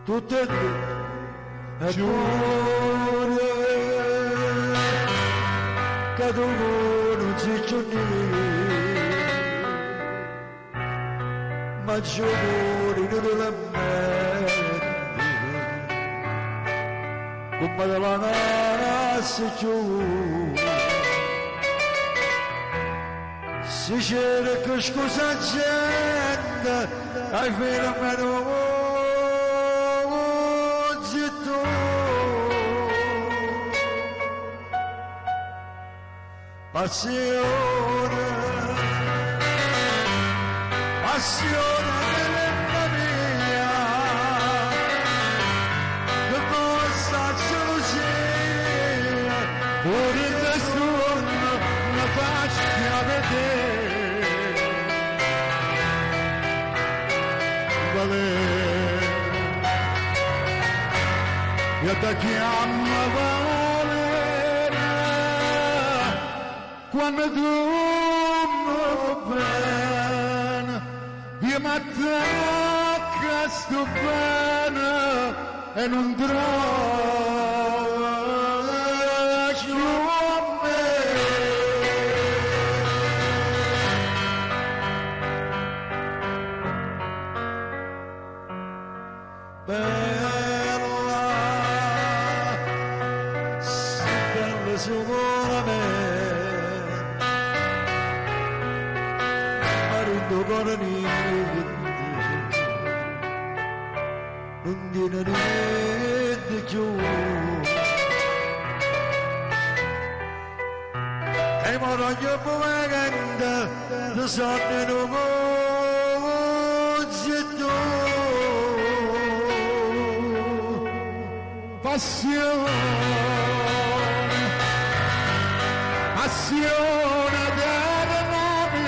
tutte e due e pure che tu non si ma giovani non la mente come la nasce giù si cerca scusa gente hai fenomeno zitto passione della mia che possa gelosia pure il nessuno la faccia vedere io ti chiamo Valera quando tu mi bene io mi attacco a sto bene e non traccio a me bella si bella solamente marito con niente non tiene niente più e ma non gli pomaganda ti sono zitto passione della nave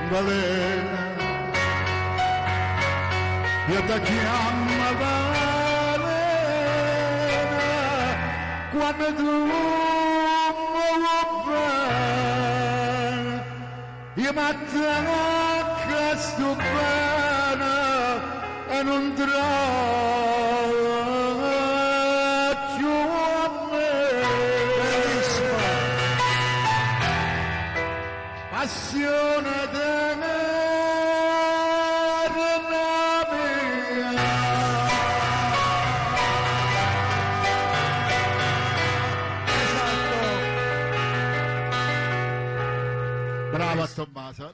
Valera io ti chiamo Valera quando tu io mi attacco a sto bene e non traccio a me passione della mia esatto brava Tommaso